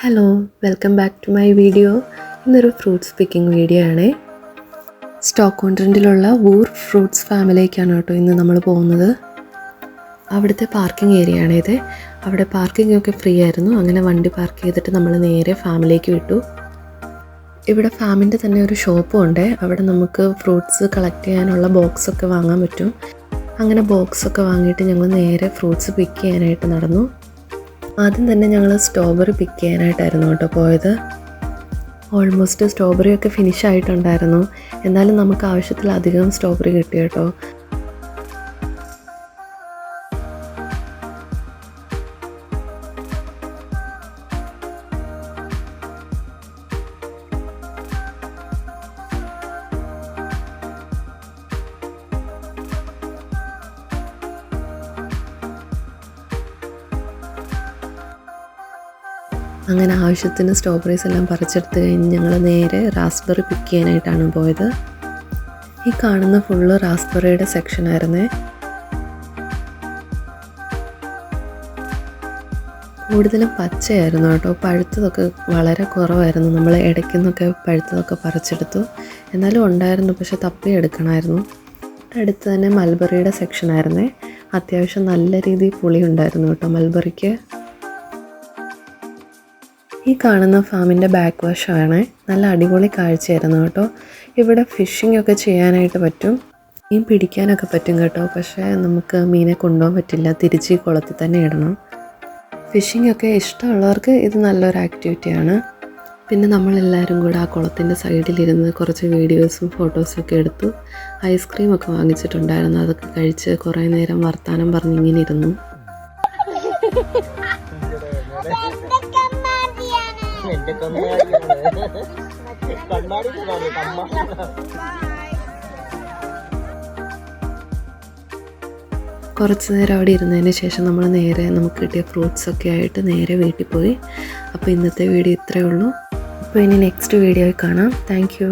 Hello, welcome back to my video. ഇന്നൊരു fruits picking video ആണ്. സ്റ്റോക്ക്-ഓൺ-ട്രെൻഡിലുള്ള വൂർ ഫ്രൂട്ട്സ് ഫാമിലേക്കാണ് കേട്ടോ ഇന്ന് നമ്മൾ പോകുന്നത്. അവിടുത്തെ പാർക്കിംഗ് ഏരിയ ആണിത്. അവിടെ പാർക്കിംഗ് ഒക്കെ ഫ്രീ ആയിരുന്നു. അങ്ങനെ വണ്ടി പാർക്ക് ചെയ്തിട്ട് നമ്മൾ നേരെ ഫാമിലേക്ക് വിട്ടു. ഇവിടെ ഫാമിൻ്റെ തന്നെ ഒരു ഷോപ്പും ഉണ്ട്. അവിടെ നമുക്ക് ഫ്രൂട്ട്സ് കളക്ട് ചെയ്യാനുള്ള ബോക്സൊക്കെ വാങ്ങാൻ പറ്റും. അങ്ങനെ ബോക്സൊക്കെ വാങ്ങിയിട്ട് ഞങ്ങൾ നേരെ ഫ്രൂട്ട്സ് പിക്ക് ചെയ്യാനായിട്ട് നടന്നു. ആദ്യം തന്നെ ഞങ്ങൾ സ്ട്രോബെറി പിക്ക് ചെയ്യാനായിട്ടായിരുന്നു കേട്ടോ പോയത്. ഓൾമോസ്റ്റ് സ്ട്രോബെറി ഒക്കെ ഫിനിഷ് ആയിട്ടുണ്ടായിരുന്നു. എന്നാലും നമുക്ക് ആവശ്യത്തിലധികം സ്ട്രോബെറി കിട്ടി കേട്ടോ. അങ്ങനെ ആവശ്യത്തിന് സ്ട്രോബെറീസ് എല്ലാം പറിച്ചെടുത്ത് കഴിഞ്ഞ് ഞങ്ങൾ നേരെ റാസ്ബെറി പിക്ക് ചെയ്യാനായിട്ടാണ് പോയത്. ഈ കാണുന്ന ഫുള്ള് റാസ്ബെറിയുടെ സെക്ഷനായിരുന്നേ. കൂടുതലും പച്ചയായിരുന്നു കേട്ടോ. പഴുത്തതൊക്കെ വളരെ കുറവായിരുന്നു. നമ്മൾ ഇടയ്ക്കുന്നൊക്കെ പഴുത്തതൊക്കെ പറിച്ചെടുത്തു. എന്നാലും ഉണ്ടായിരുന്നു, പക്ഷെ തപ്പി എടുക്കണമായിരുന്നു. അടുത്ത് തന്നെ മൽബറിയുടെ സെക്ഷനായിരുന്നേ. അത്യാവശ്യം നല്ല രീതിയിൽ പുളി ഉണ്ടായിരുന്നു കേട്ടോ മൽബറിക്ക്. ഈ കാണുന്ന ഫാമിൻ്റെ ബാക്ക് വശമാണ്. നല്ല അടിപൊളി കാഴ്ചയായിരുന്നു കേട്ടോ. ഇവിടെ ഫിഷിംഗ് ഒക്കെ ചെയ്യാനായിട്ട് പറ്റും, മീൻ പിടിക്കാനൊക്കെ പറ്റും കേട്ടോ. പക്ഷേ നമുക്ക് മീനെ കൊണ്ടുപോകാൻ പറ്റില്ല, തിരിച്ച് കുളത്തിൽ തന്നെ ഇടണം. ഫിഷിംഗ് ഒക്കെ ഇഷ്ടമുള്ളവർക്ക് ഇത് നല്ലൊരു ആക്ടിവിറ്റിയാണ്. പിന്നെ നമ്മളെല്ലാവരും കൂടെ ആ കുളത്തിൻ്റെ സൈഡിലിരുന്ന് കുറച്ച് വീഡിയോസും ഫോട്ടോസും ഒക്കെ എടുത്തു. ഐസ്ക്രീമൊക്കെ വാങ്ങിച്ചിട്ടുണ്ടായിരുന്നു. അതൊക്കെ കഴിച്ച് കുറേ നേരം വർത്താനം പറഞ്ഞിങ്ങനെ ഇരുന്നു. കുറച്ച് നേരം അവിടെ ഇരുന്നതിന് ശേഷം നമ്മൾ നേരെ നമുക്ക് കിട്ടിയ ഫ്രൂട്ട്സൊക്കെ ആയിട്ട് നേരെ വീട്ടിൽ പോയി. അപ്പോൾ ഇന്നത്തെ വീഡിയോ ഇത്രയേ ഉള്ളൂ. അപ്പോൾ ഇനി നെക്സ്റ്റ് വീഡിയോയിൽ കാണാം. Thank you.